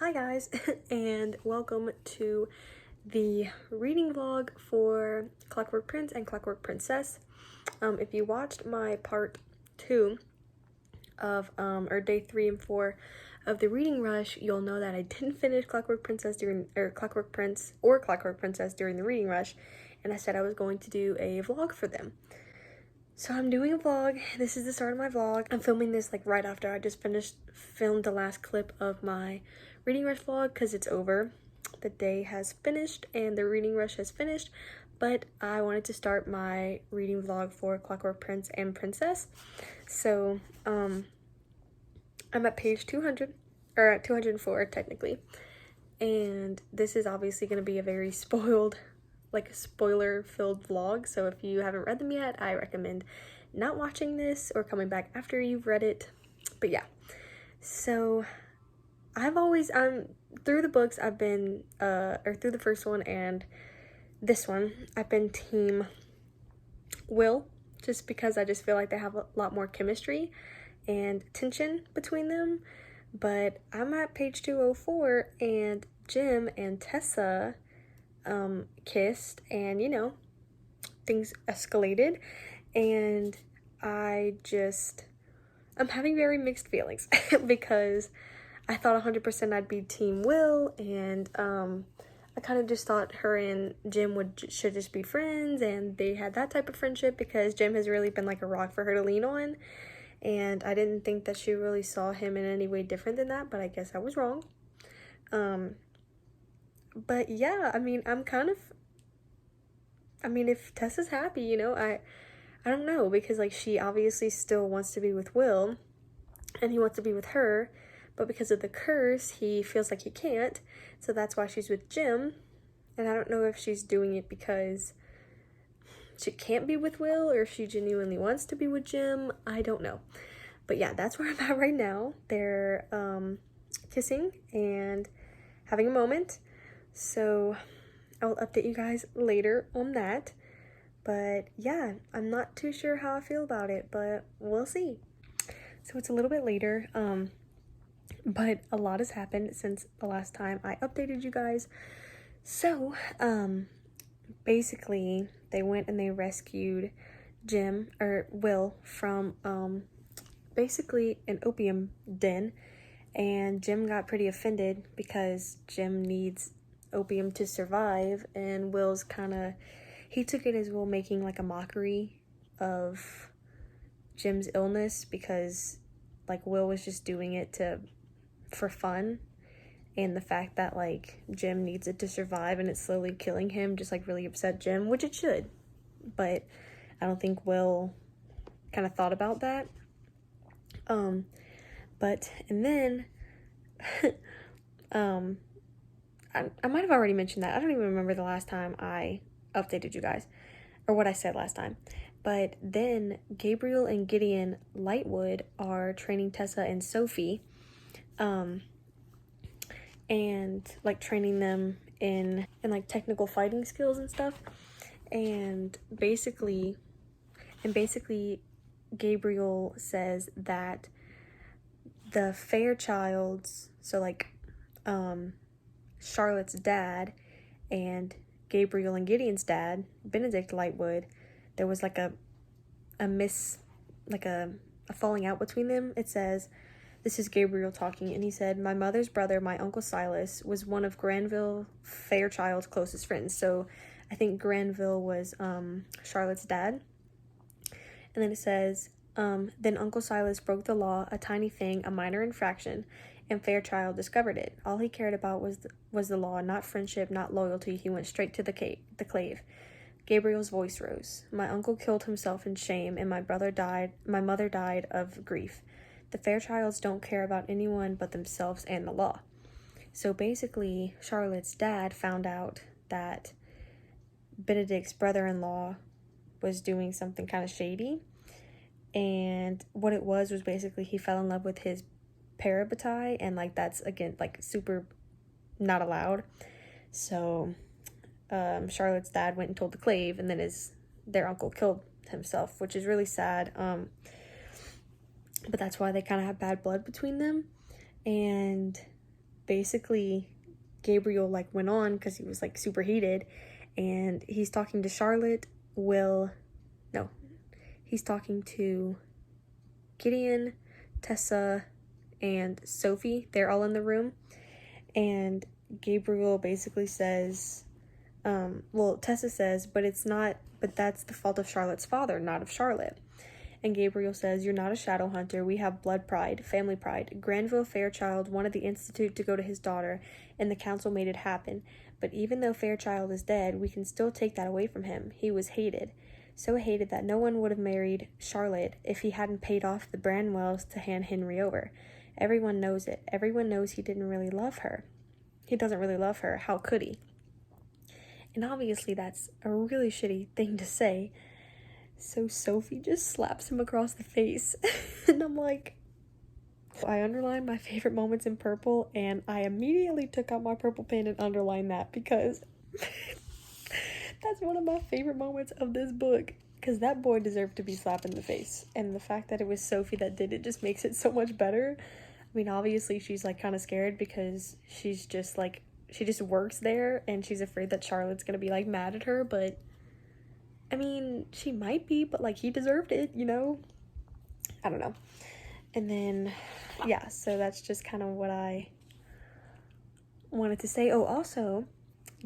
Hi guys, and welcome to the reading vlog for Clockwork Prince and Clockwork Princess. If you watched my part 2 of, or day 3 and 4 of the reading rush, you'll know that I didn't finish Clockwork Princess Clockwork Prince or Clockwork Princess during the reading rush, and I said I was going to do a vlog for them. So I'm doing a vlog. This is the start of my vlog. I'm filming this like right after I just filmed the last clip of my reading rush vlog because it's over. The day has finished and the reading rush has finished, but I wanted to start my reading vlog for Clockwork Prince and Princess. So I'm at page 200, or at 204 technically, and this is obviously going to be a very spoiler-filled vlog, so if you haven't read them yet, I recommend not watching this or coming back after you've read it. But yeah, so through the books, I've been, or through the first one and this one, I've been team Will, just because I just feel like they have a lot more chemistry and tension between them. But I'm at page 204, and Jim and Tessa kissed, and you know, things escalated, and I'm having very mixed feelings because I thought 100% I'd be team Will, and I kind of just thought her and Jim should just be friends, and they had that type of friendship because Jim has really been like a rock for her to lean on, and I didn't think that she really saw him in any way different than that, but I guess I was wrong. But yeah, I mean, if Tessa's happy, you know, I don't know, because like she obviously still wants to be with Will and he wants to be with her, but because of the curse, he feels like he can't, so that's why she's with Jim. And I don't know if she's doing it because she can't be with Will or if she genuinely wants to be with Jim. I don't know. But yeah, that's where I'm at right now. They're kissing and having a moment. So I'll update you guys later on that. But yeah, I'm not too sure how I feel about it, but we'll see. So it's a little bit later, but a lot has happened since the last time I updated you guys. So, basically, they went and they rescued Will from, basically an opium den, and Jim got pretty offended because Jim needs opium to survive, and Will's he took it as Will making like a mockery of Jim's illness, because like Will was just doing it for fun, and the fact that like Jim needs it to survive and it's slowly killing him just like really upset Jim, which it should, but I don't think Will kind of thought about that. And then I might have already mentioned that. I don't even remember the last time I updated you guys or what I said last time. But then Gabriel and Gideon Lightwood are training Tessa and Sophie, and like training them in like technical fighting skills and stuff. And basically Gabriel says that the Fairchilds, so like Charlotte's dad and Gabriel and Gideon's dad, Benedict Lightwood, there was like a falling out between them. It says, this is Gabriel talking, and he said, my mother's brother, my Uncle Silas, was one of Granville Fairchild's closest friends. So I think Granville was Charlotte's dad. And then it says, then Uncle Silas broke the law, a tiny thing, a minor infraction, and Fairchild discovered it. All he cared about was the law, not friendship, not loyalty. He went straight to the clave. Gabriel's voice rose. My uncle killed himself in shame, and my mother died of grief. The Fairchilds don't care about anyone but themselves and the law. So basically, Charlotte's dad found out that Benedict's brother-in-law was doing something kind of shady, and what it was basically he fell in love with his parabatai, and like that's again like super not allowed. So Charlotte's dad went and told the clave, and then their uncle killed himself, which is really sad. But that's why they kind of have bad blood between them. And basically Gabriel like went on because he was like super heated, and he's talking to Charlotte. He's talking to Gideon, Tessa, and Sophie. They're all in the room, and Gabriel basically says, Tessa says, but that's the fault of Charlotte's father, not of Charlotte. And Gabriel says, you're not a shadow hunter. We have blood pride, family pride. Granville Fairchild wanted the Institute to go to his daughter, and the council made it happen. But even though Fairchild is dead, we can still take that away from him. He was hated. So hated that no one would have married Charlotte if he hadn't paid off the Branwells to hand Henry over. Everyone knows it. Everyone knows he didn't really love her. He doesn't really love her. How could he? And obviously that's a really shitty thing to say. So Sophie just slaps him across the face. And I'm like, I underlined my favorite moments in purple, and I immediately took out my purple pen and underlined that because that's one of my favorite moments of this book. Because that boy deserved to be slapped in the face. And the fact that it was Sophie that did it just makes it so much better. I mean, obviously she's like kind of scared because she's just like, she just works there and she's afraid that Charlotte's gonna be like mad at her, but I mean, she might be, but like he deserved it, you know? I don't know. And then, yeah, so that's just kind of what I wanted to say. Oh, also,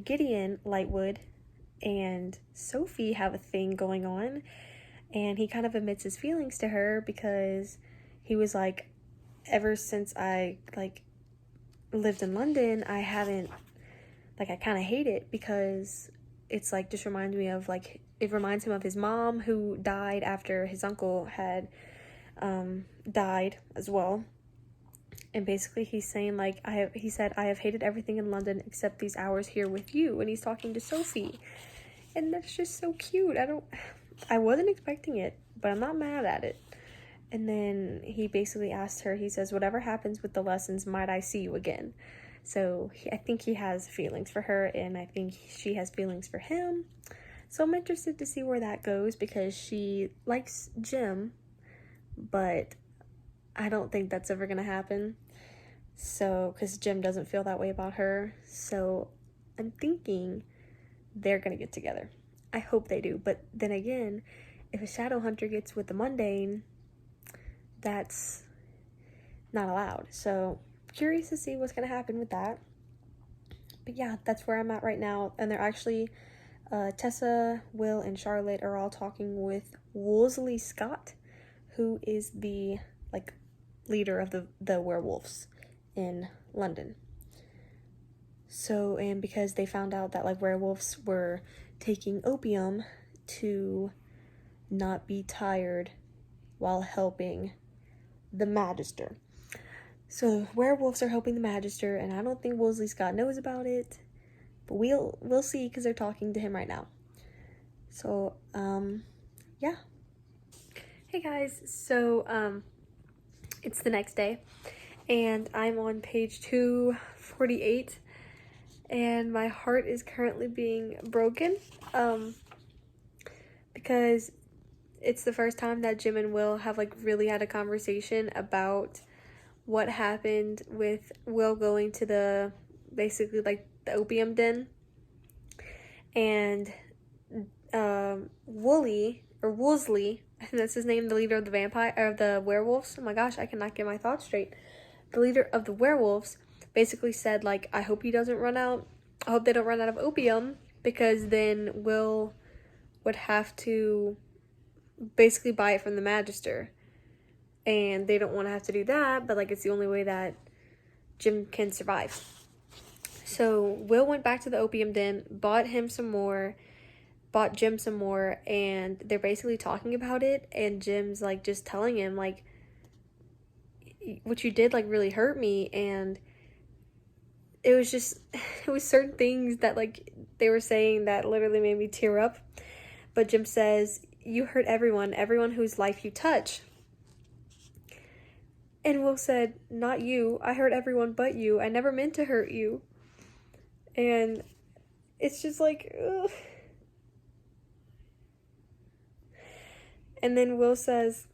Gideon Lightwood and Sophie have a thing going on, and he kind of admits his feelings to her because he was like, ever since I like lived in London, I haven't, like, I kind of hate it because it's like just reminds me of like, it reminds him of his mom who died after his uncle had died as well. And basically he's saying like, he said, I have hated everything in London except these hours here with you. And he's talking to Sophie, and that's just so cute. I wasn't expecting it, but I'm not mad at it. And then he basically asked her, he says, whatever happens with the lessons, might I see you again? So I think he has feelings for her, and I think she has feelings for him. So I'm interested to see where that goes because she likes Jim, but I don't think that's ever going to happen. So, because Jim doesn't feel that way about her. So I'm thinking they're going to get together. I hope they do. But then again, if a shadow hunter gets with the mundane, that's not allowed. So curious to see what's going to happen with that. But yeah, that's where I'm at right now. And they're actually, Tessa, Will, and Charlotte are all talking with Wolseley Scott, who is the like leader of the werewolves in London. So, and because they found out that like werewolves were taking opium to not be tired while helping the Magister. So werewolves are helping the Magister, and I don't think Wolseley Scott knows about it, but we'll see because they're talking to him right now. So yeah. Hey guys, so it's the next day, and I'm on page 248, and my heart is currently being broken because it's the first time that Jim and Will have like really had a conversation about what happened with Will going to the basically like the opium den, and Wolseley, I think that's his name, the leader of the the werewolves. Oh my gosh, I cannot get my thoughts straight. The leader of the werewolves basically said like, I hope they don't run out of opium, because then Will would have to basically buy it from the Magister, and they don't want to have to do that, but like it's the only way that Jim can survive. So Will went back to the opium den, bought Jim some more, and they're basically talking about it, and Jim's like just telling him like, what you did like really hurt me, and it was certain things that like they were saying that literally made me tear up. But Jim says, you hurt everyone whose life you touch. And Will said, not you. I hurt everyone but you. I never meant to hurt you. And it's just like, ugh. And then Will says,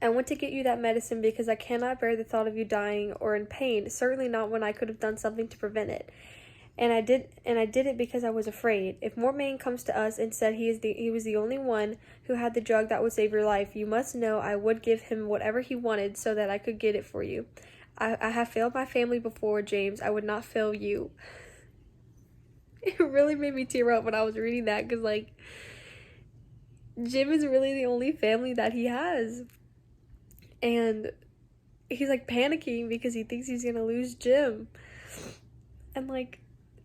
I went to get you that medicine because I cannot bear the thought of you dying or in pain, certainly not when I could have done something to prevent it. And I did it because I was afraid. If Mortmain comes to us and said he was the only one who had the drug that would save your life, you must know I would give him whatever he wanted so that I could get it for you. I have failed my family before, James. I would not fail you. It really made me tear up when I was reading that, because, like, Jim is really the only family that he has. And he's, like, panicking because he thinks he's gonna lose Jim. And, like,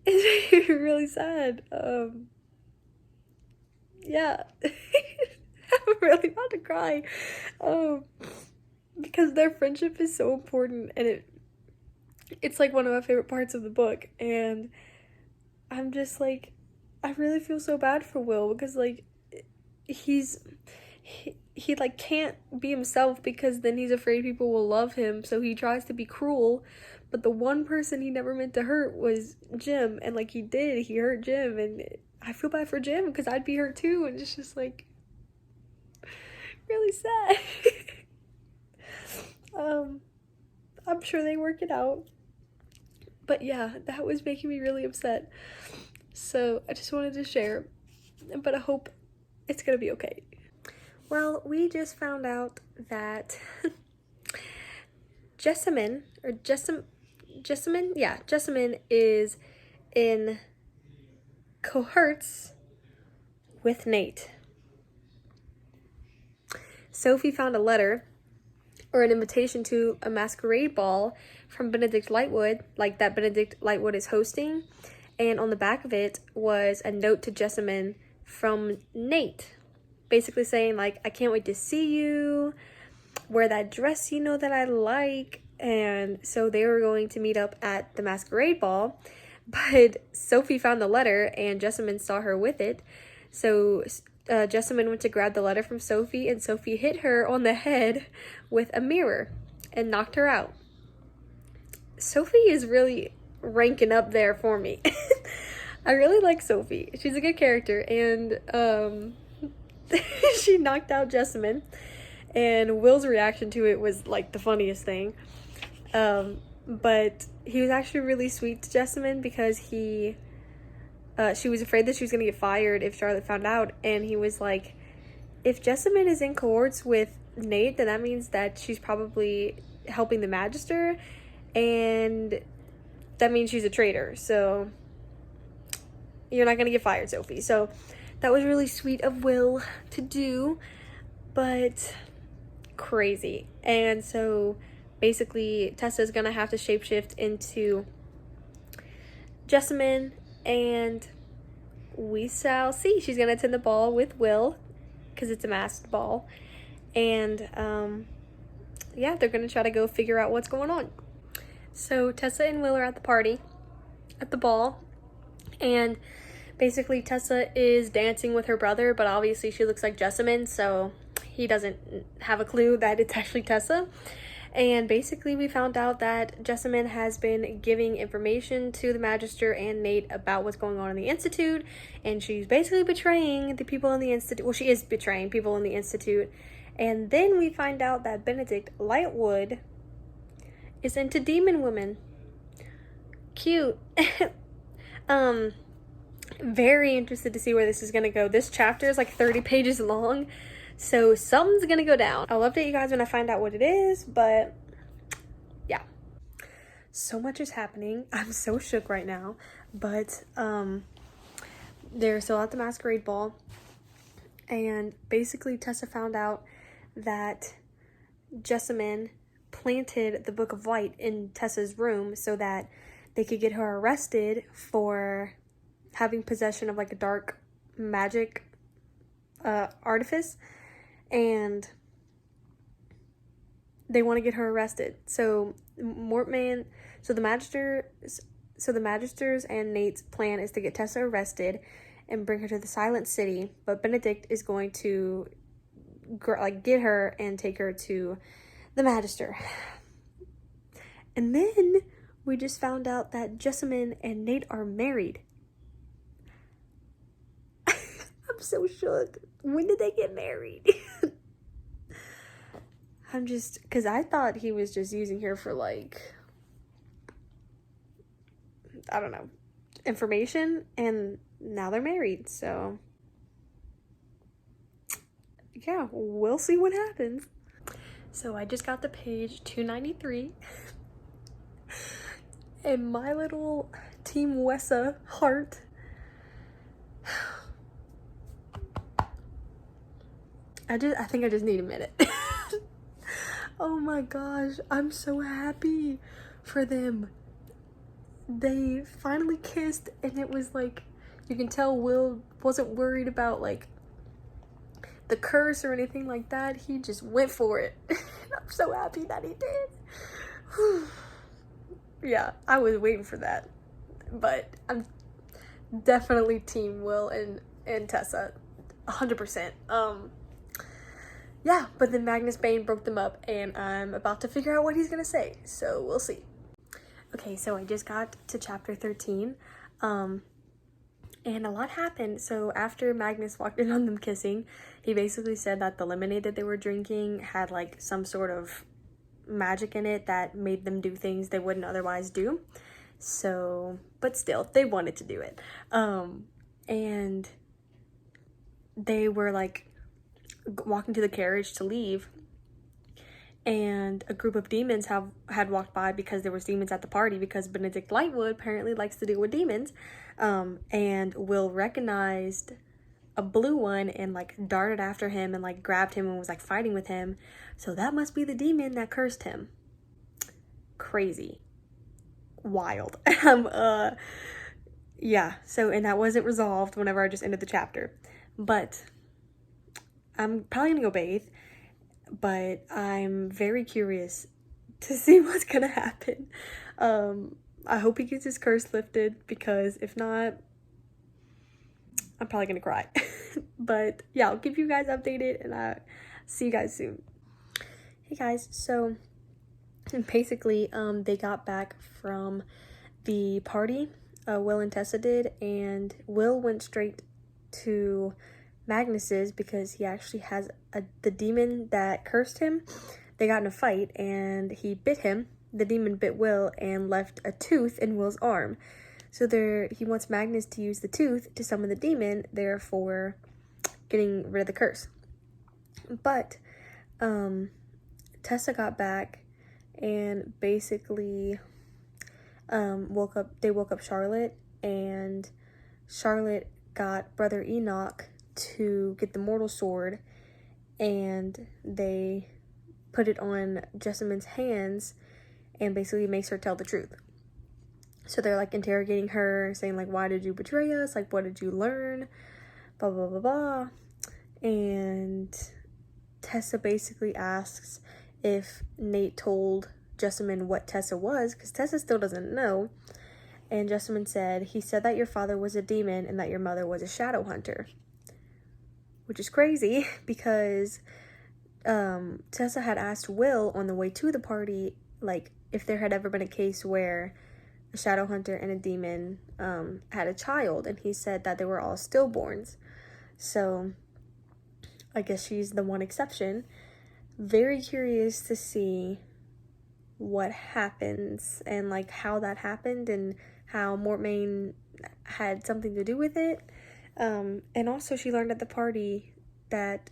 it's really sad. Yeah. I'm really about to cry. Because their friendship is so important, and it's like one of my favorite parts of the book. And I'm just like, I really feel so bad for Will, because like he like can't be himself, because then he's afraid people will love him, so he tries to be cruel. But the one person he never meant to hurt was Jim, and like he hurt Jim, and I feel bad for Jim because I'd be hurt too, and it's just like really sad. I'm sure they work it out. But yeah, that was making me really upset. So I just wanted to share, but I hope it's gonna be okay. Well, we just found out that Jessamine is in cohorts with Nate. Sophie found a letter or an invitation to a masquerade ball from Benedict Lightwood, like that Benedict Lightwood is hosting, and on the back of it was a note to Jessamine from Nate, basically saying like, I can't wait to see you, wear that dress you know that I like. And so they were going to meet up at the masquerade ball, but Sophie found the letter and Jessamine saw her with it. So Jessamine went to grab the letter from Sophie, and Sophie hit her on the head with a mirror and knocked her out. Sophie is really ranking up there for me. I really like Sophie. She's a good character, and she knocked out Jessamine, and Will's reaction to it was like the funniest thing. But he was actually really sweet to Jessamine, because she was afraid that she was going to get fired if Charlotte found out, and he was like, if Jessamine is in cohorts with Nate, then that means that she's probably helping the Magister, and that means she's a traitor, so you're not going to get fired, Sophie. So that was really sweet of Will to do, but crazy. And so basically Tessa's going to have to shapeshift into Jessamine, and we shall see. She's going to attend the ball with Will, because it's a masked ball. And yeah, they're going to try to go figure out what's going on. So Tessa and Will are at the party, at the ball, and basically Tessa is dancing with her brother, but obviously she looks like Jessamine, so he doesn't have a clue that it's actually Tessa. And basically we found out that Jessamine has been giving information to the Magister and Nate about what's going on in the Institute, and she's basically betraying the people in the Institute. Well, she is betraying people in the Institute. And then we find out that Benedict Lightwood is into demon women. Cute. Very interested to see where this is going to go. This chapter is like 30 pages long, so something's going to go down. I'll update you guys when I find out what it is, but yeah. So much is happening. I'm so shook right now, but they're still at the masquerade ball, and basically Tessa found out that Jessamine planted the Book of Light in Tessa's room so that they could get her arrested for having possession of like a dark magic artifice, and they want to get her arrested. So the Magisters and Nate's plan is to get Tessa arrested and bring her to the Silent City, but Benedict is going to get her and take her to the Magister. And then we just found out that Jessamine and Nate are married. I'm so shook. When did they get married? I'm just, because I thought he was just using her for, like, I don't know, information, and now they're married, so yeah, we'll see what happens. So I just got to page 293, and my little Team Wessa heart, I think I just need a minute. Oh my gosh, I'm so happy for them. They finally kissed, and it was like, you can tell Will wasn't worried about like the curse or anything like that. He just went for it. I'm so happy that he did. Yeah, I was waiting for that, but I'm definitely Team Will and Tessa, 100%. Yeah, but then Magnus Bane broke them up, and I'm about to figure out what he's gonna say, so we'll see. Okay, so I just got to chapter 13, and a lot happened. So after Magnus walked in on them kissing, he basically said that the lemonade that they were drinking had like some sort of magic in it that made them do things they wouldn't otherwise do. So, but still, they wanted to do it. And they were like walking to the carriage to leave, and a group of demons had walked by, because there was demons at the party, because Benedict Lightwood apparently likes to deal with demons. And Will recognized a blue one and like darted after him and like grabbed him and was like fighting with him. So that must be the demon that cursed him. Crazy. Wild. Yeah, so, and that wasn't resolved whenever I just ended the chapter. But I'm probably gonna go bathe, but I'm very curious to see what's gonna happen. I hope he gets his curse lifted, because if not, I'm probably gonna cry. But yeah, I'll keep you guys updated, and I'll see you guys soon. Hey guys, so basically, they got back from the party, Will and Tessa did, and Will went straight to Magnus's because he actually has the demon that cursed him. They got in a fight and he bit him. The demon bit Will and left a tooth in Will's arm. So he wants Magnus to use the tooth to summon the demon, therefore getting rid of the curse. But Tessa got back and basically woke up Charlotte, and Charlotte got Brother Enoch to get the mortal sword, and they put it on Jessamine's hands and basically makes her tell the truth. So they're like interrogating her, saying like, why did you betray us? Like, what did you learn? Blah, blah, blah, blah. And Tessa basically asks if Nate told Jessamine what Tessa was, because Tessa still doesn't know. And Jessamine said, he said that your father was a demon and that your mother was a shadow hunter. Which is crazy, because Tessa had asked Will on the way to the party, like, if there had ever been a case where a shadow hunter and a demon had a child, and he said that they were all stillborns. So I guess she's the one exception. Very curious to see what happens and like how that happened and how Mortmain had something to do with it. And also Tessa learned at the party that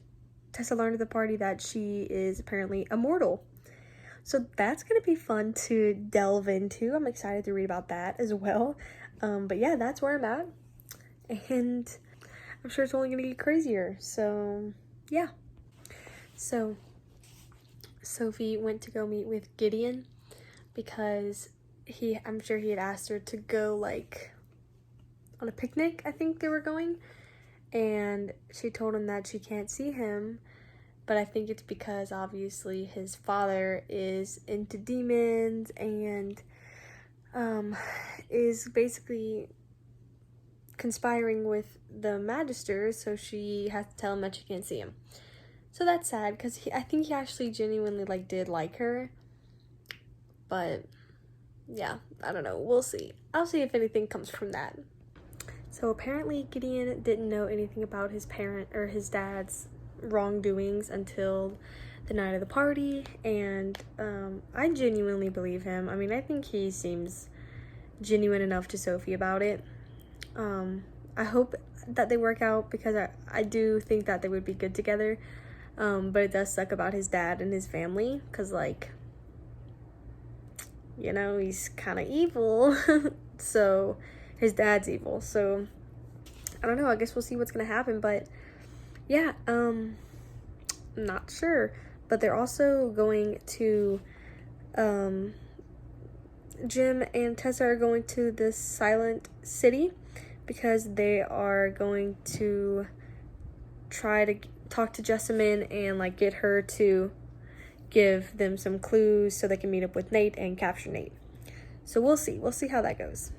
she is apparently immortal. So that's going to be fun to delve into. I'm excited to read about that as well. But yeah, that's where I'm at. And I'm sure it's only going to get crazier. So yeah. So Sophie went to go meet with Gideon because I'm sure he had asked her to go like on a picnic, I think they were going. And she told him that she can't see him, but I think it's because obviously his father is into demons and is basically conspiring with the Magisters, so she has to tell him that she can't see him. So that's sad, because I think he actually genuinely did like her. But yeah, I don't know. We'll see. I'll see if anything comes from that. So apparently Gideon didn't know anything about his dad's wrongdoings until the night of the party, and I genuinely believe him. I mean, I think he seems genuine enough to Sophie about it. I hope that they work out, because I do think that they would be good together. But it does suck about his dad and his family, because, like, you know, he's kind of evil. So his dad's evil, so I don't know, I guess we'll see what's gonna happen. But yeah, not sure. But they're also going to Jim and Tessa are going to this silent city, because they are going to try to talk to Jessamine and, like, get her to give them some clues so they can meet up with Nate and capture Nate. So we'll see how that goes.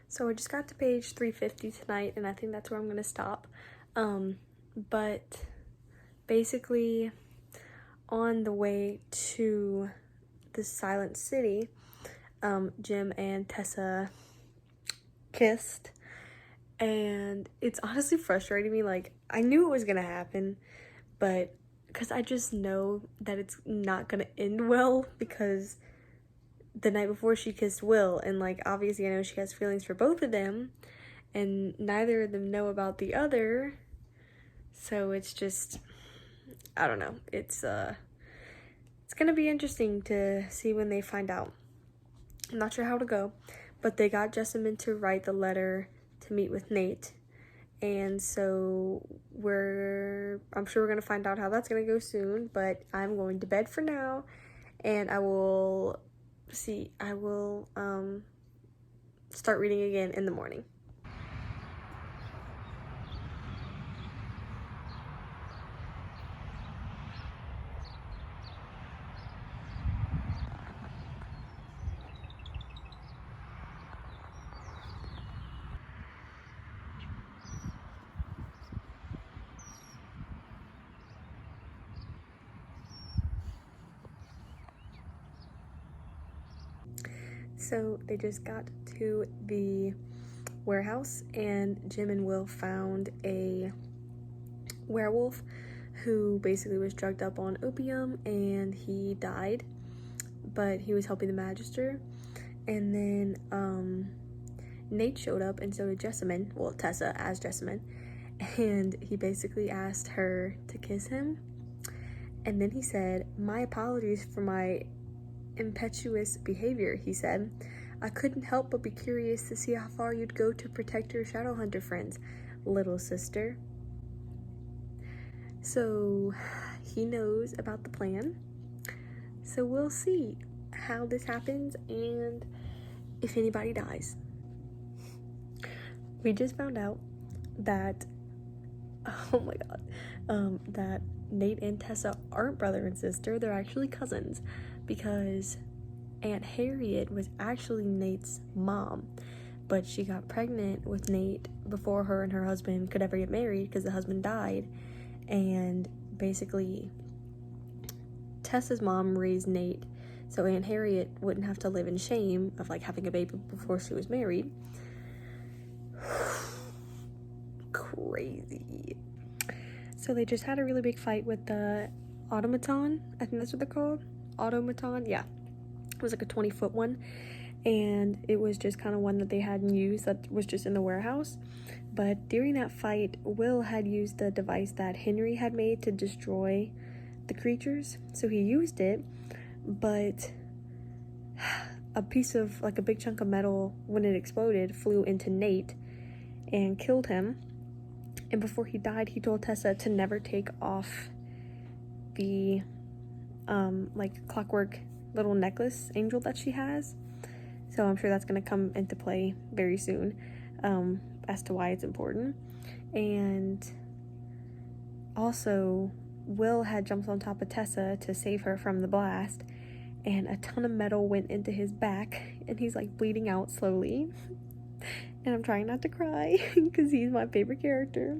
So I just got to page 350 tonight, and I think that's where I'm gonna stop. But basically, on the way to the silent city, Jim and Tessa kissed, and it's honestly frustrating me. Like, I knew it was gonna happen, but because I just know that it's not gonna end well, because the night before she kissed Will, and, like, obviously I know she has feelings for both of them, and neither of them know about the other, so it's just, I don't know, it's gonna be interesting to see when they find out. I'm not sure how to go, but they got Jessamine to write the letter to meet with Nate, and so I'm sure we're gonna find out how that's gonna go soon. But I'm going to bed for now, and I will start reading again in the morning. So they just got to the warehouse, and Jim and Will found a werewolf who basically was drugged up on opium, and he died, but he was helping the magister. And then Nate showed up, and so did Jessamine, well, Tessa as Jessamine, and he basically asked her to kiss him. And then he said, "My apologies for my impetuous behavior," he said. "I couldn't help but be curious to see how far you'd go to protect your Shadowhunter friends, little sister." So he knows about the plan. So we'll see how this happens and if anybody dies. We just found out that, oh my god, that Nate and Tessa aren't brother and sister. They're actually cousins, because Aunt Harriet was actually Nate's mom, but she got pregnant with Nate before her and her husband could ever get married, because the husband died. And basically Tessa's mom raised Nate so Aunt Harriet wouldn't have to live in shame of, like, having a baby before she was married. Crazy. So they just had a really big fight with the automaton. I think that's what they're called. Automaton, yeah. It was like a 20-foot one, and it was just kind of one that they hadn't used, that was just in the warehouse. But during that fight, Will had used the device that Henry had made to destroy the creatures, so he used it, but a piece of, like, a big chunk of metal, when it exploded, flew into Nate and killed him. And before he died, he told Tessa to never take off the like, clockwork little necklace angel that she has. So I'm sure that's going to come into play very soon, as to why it's important. And also, Will had jumped on top of Tessa to save her from the blast, and a ton of metal went into his back, and he's, like, bleeding out slowly. And I'm trying not to cry because he's my favorite character.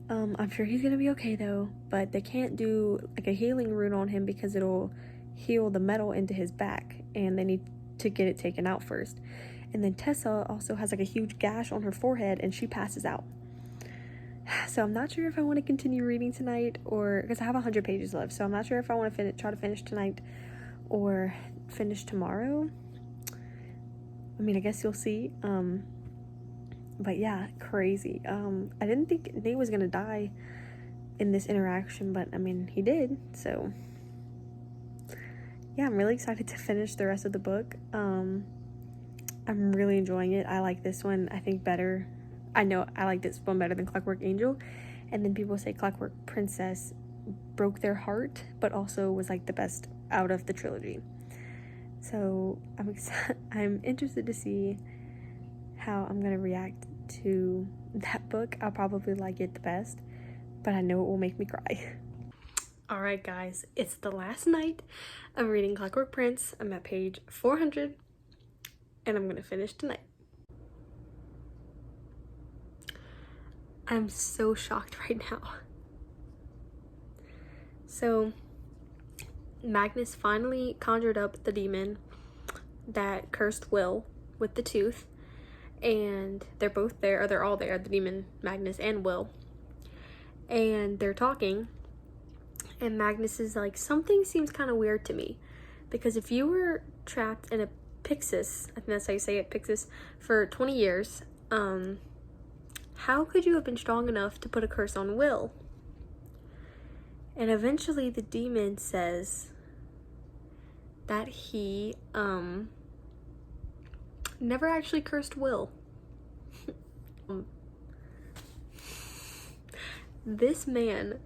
I'm sure he's gonna be okay though, but they can't do, like, a healing rune on him because it'll heal the metal into his back, and they need to get it taken out first. And then Tessa also has, like, a huge gash on her forehead, and she passes out. So I'm not sure if I want to continue reading tonight, or because I have 100 pages left, so I'm not sure if I want to try to finish tonight or finish tomorrow. I mean, I guess you'll see. But yeah, crazy. I didn't think Nate was gonna die in this interaction, but I mean, he did. So yeah, I'm really excited to finish the rest of the book. I'm really enjoying it. I like this one, I think, better. I know I like this one better than Clockwork Angel, and then people say Clockwork Princess broke their heart, but also was like the best out of the trilogy. So I'm interested to see how I'm gonna react to that book. I'll probably like it the best, but I know it will make me cry. Alright guys, it's the last night of reading Clockwork Prince. I'm at page 400, and I'm gonna finish tonight. I'm so shocked right now. So Magnus finally conjured up the demon that cursed Will with the tooth, and they're both there, or they're all there, the demon, Magnus, and Will, and they're talking, and Magnus is like, something seems kind of weird to me, because if you were trapped in a Pyxis, I think that's how you say it, Pyxis, for 20 years, how could you have been strong enough to put a curse on Will? And eventually the demon says that he never actually cursed Will. This man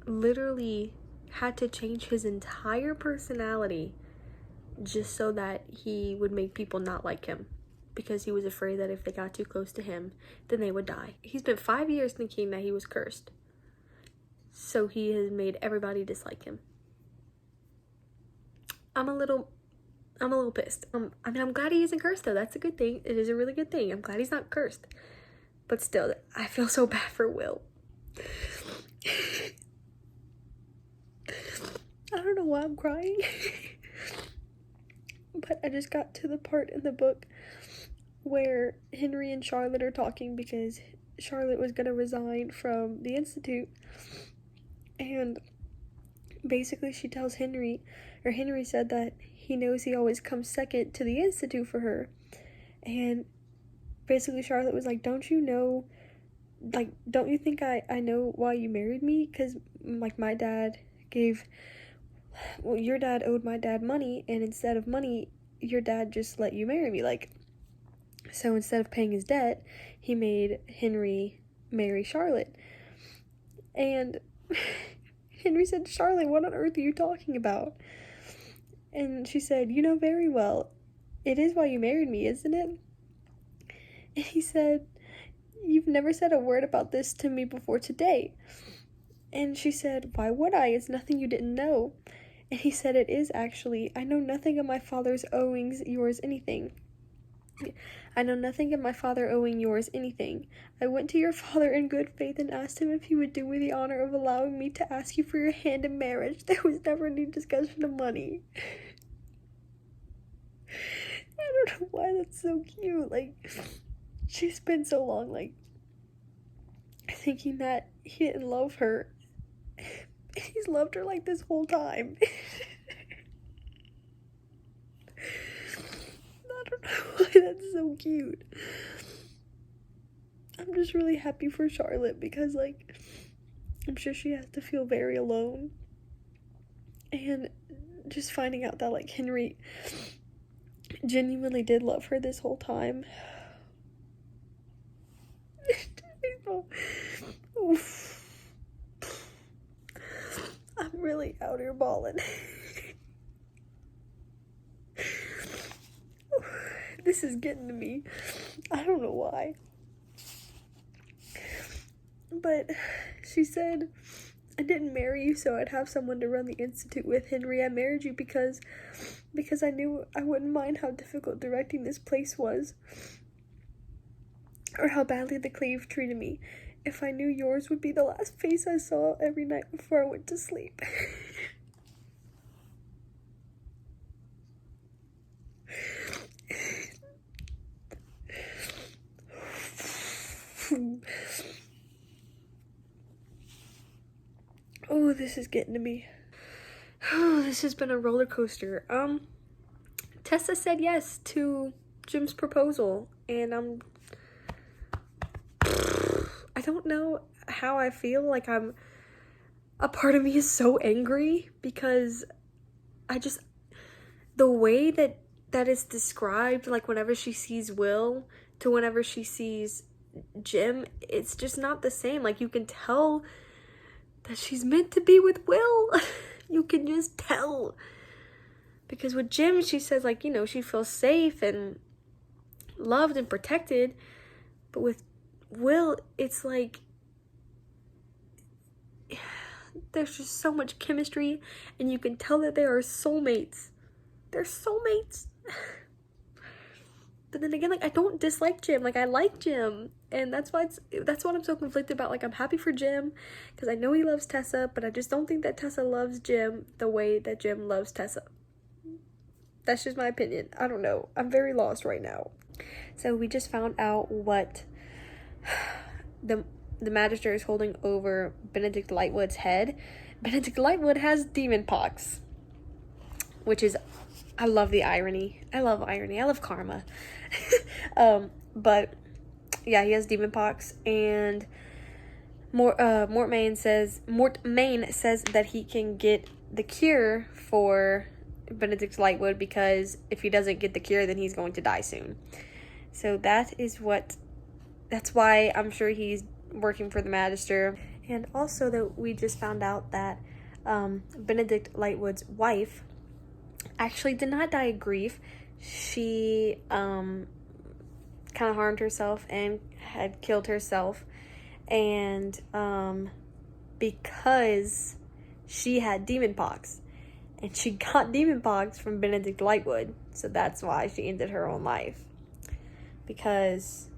literally had to change his entire personality just so that he would make people not like him, because he was afraid that if they got too close to him, then they would die. He spent 5 years thinking that he was cursed, so he has made everybody dislike him. I'm a little pissed. I mean, I'm glad he isn't cursed though. That's a good thing. It is a really good thing. I'm glad he's not cursed. But still, I feel so bad for Will. I don't know why I'm crying. But I just got to the part in the book where Henry and Charlotte are talking, because Charlotte was gonna resign from the Institute, and basically she tells Henry, or Henry said that he knows he always comes second to the Institute for her, and basically Charlotte was like, don't you know, like, don't you think I know why you married me? Because like my dad your dad owed my dad money, and instead of money, your dad just let you marry me. Like, so instead of paying his debt, he made Henry marry Charlotte. And Henry said, Charlotte, what on earth are you talking about? And she said, you know very well, it is why you married me, isn't it? And he said, you've never said a word about this to me before today. And she said, why would I? It's nothing you didn't know. And he said, it is actually. I know nothing of my father's owings yours anything. I know nothing of my father owing yours anything. I went to your father in good faith and asked him if he would do me the honor of allowing me to ask you for your hand in marriage. There was never any discussion of money. I don't know why that's so cute. Like, she spent so long, like, thinking that he didn't love her. He's loved her, like, this whole time. I don't know why that's so cute. I'm just really happy for Charlotte, because, like, I'm sure she has to feel very alone. And just finding out that, like, Henry genuinely did love her this whole time. I'm really out here bawling. This is getting to me. I don't know why. But she said, I didn't marry you so I'd have someone to run the Institute with, Henry. I married you because I knew I wouldn't mind how difficult directing this place was, or how badly the Clave treated me, if I knew yours would be the last face I saw every night before I went to sleep. Oh, this is getting to me. Oh, this has been a roller coaster. Tessa said yes to Jim's proposal, and I don't know how I feel. Like, a part of me is so angry because the way that is described, like whenever she sees Will to whenever she sees Jim, it's just not the same. Like, you can tell that she's meant to be with Will. You can just tell. Because with Jim, she says, like, you know, she feels safe and loved and protected. But with Will, it's like, there's just so much chemistry, and you can tell that they are soulmates. They're soulmates. But then again, like, I don't dislike Jim. Like, I like Jim. And that's what I'm so conflicted about. Like, I'm happy for Jim because I know he loves Tessa, but I just don't think that Tessa loves Jim the way that Jim loves Tessa. That's just my opinion. I don't know. I'm very lost right now. So we just found out what the magister is holding over Benedict Lightwood's head. Benedict Lightwood has demon pox, which is, I love the irony. I love irony. I love karma. But yeah, he has demon pox, and Mortmain says that he can get the cure for Benedict Lightwood, because if he doesn't get the cure, then he's going to die soon. So that's why I'm sure he's working for the Magister. And also that we just found out that Benedict Lightwood's wife actually did not die of grief. She kind of harmed herself and had killed herself, and because she had demon pox. And she got demon pox from Benedict Lightwood. So that's why she ended her own life. Because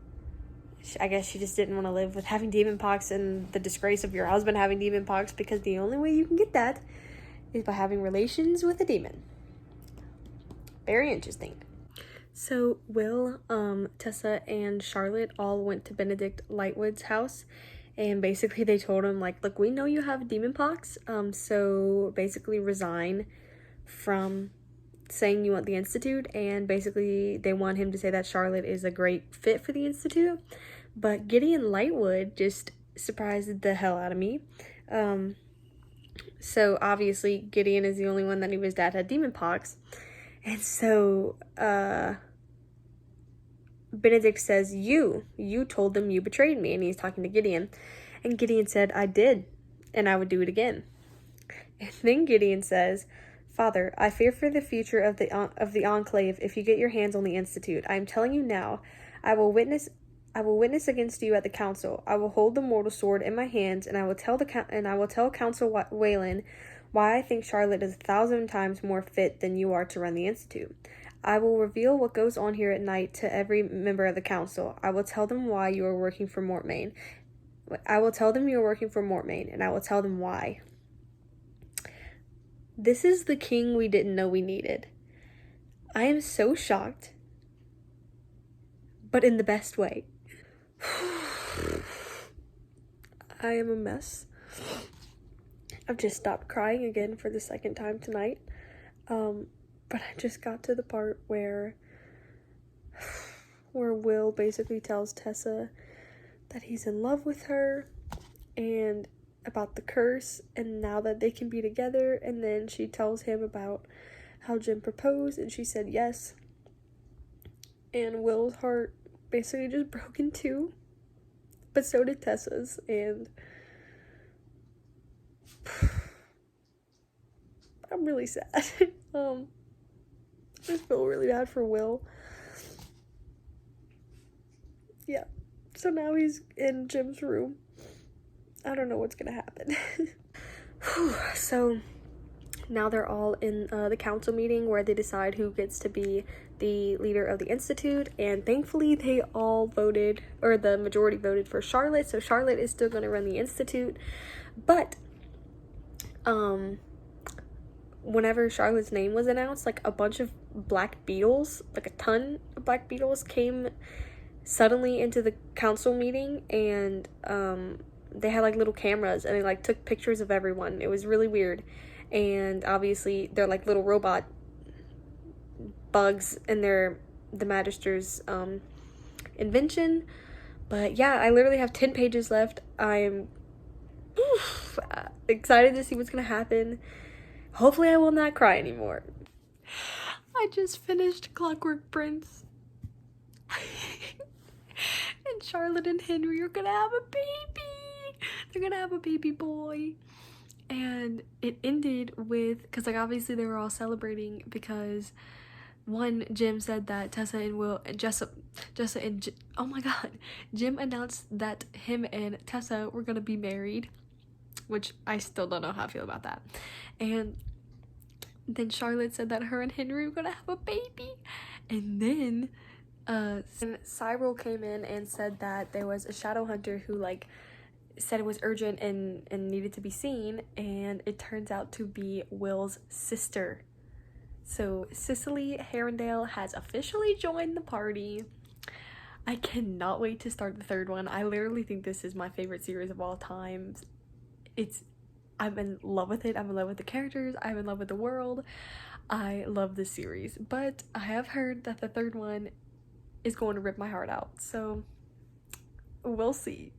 I guess she just didn't want to live with having demon pox and the disgrace of your husband having demon pox. Because the only way you can get that is by having relations with a demon. Very interesting. So Will, Tessa, and Charlotte all went to Benedict Lightwood's house. And basically they told him, like, look, we know you have demon pox, so basically resign from saying you want the Institute. And basically they want him to say that Charlotte is a great fit for the Institute. But Gideon Lightwood just surprised the hell out of me. So obviously Gideon is the only one that knew his dad had demon pox. And so Benedict says, you told them you betrayed me. And he's talking to Gideon. And Gideon said, I did, and I would do it again. And then Gideon says, Father, I fear for the future of the Enclave if you get your hands on the Institute. I am telling you now, I will witness against you at the council. I will hold the mortal sword in my hands, and I will tell Council Wayland why I think Charlotte is 1,000 times more fit than you are to run the Institute. I will reveal what goes on here at night to every member of the council. I will tell them why you are working for Mortmain. I will tell them you are working for Mortmain, and I will tell them why. This is the king we didn't know we needed. I am so shocked, but in the best way. I am a mess. I've just stopped crying again for the second time tonight. But I just got to the part where Will basically tells Tessa that he's in love with her and about the curse, and now that they can be together. And then she tells him about how Jim proposed and she said yes. And Will's heart basically just broke in two, but so did Tessa's. And I'm really sad. I just feel really bad for Will. Yeah. So now he's in Jim's room. I don't know what's gonna happen. So now they're all in the council meeting where they decide who gets to be the leader of the Institute. And thankfully they all voted, or the majority voted for Charlotte. So Charlotte is still gonna run the Institute. But whenever Charlotte's name was announced, like a bunch of black beetles, like a ton of black beetles came suddenly into the council meeting, and they had like little cameras and they like took pictures of everyone. It was really weird. And obviously they're like little robot bugs, and they're the Magister's invention. But yeah, I literally have 10 pages left. I'm excited to see what's gonna happen. Hopefully I will not cry anymore. I just finished Clockwork Prince. And Charlotte and Henry are gonna have a baby. They're gonna have a baby boy. And it ended with, because like obviously they were all celebrating because one, Jim said that Tessa and oh my god, Jim announced that him and Tessa were gonna be married, which I still don't know how I feel about that. And then Charlotte said that her and Henry were gonna have a baby. And then Cyril came in and said that there was a shadow hunter who like said it was urgent and needed to be seen, and it turns out to be Will's sister. So Cicely Herondale has officially joined the party. I cannot wait to start the third one. I literally think this is my favorite series of all time. I'm in love with it. I'm in love with the characters. I'm in love with the world. I love this series. But I have heard that the third one is going to rip my heart out. So we'll see.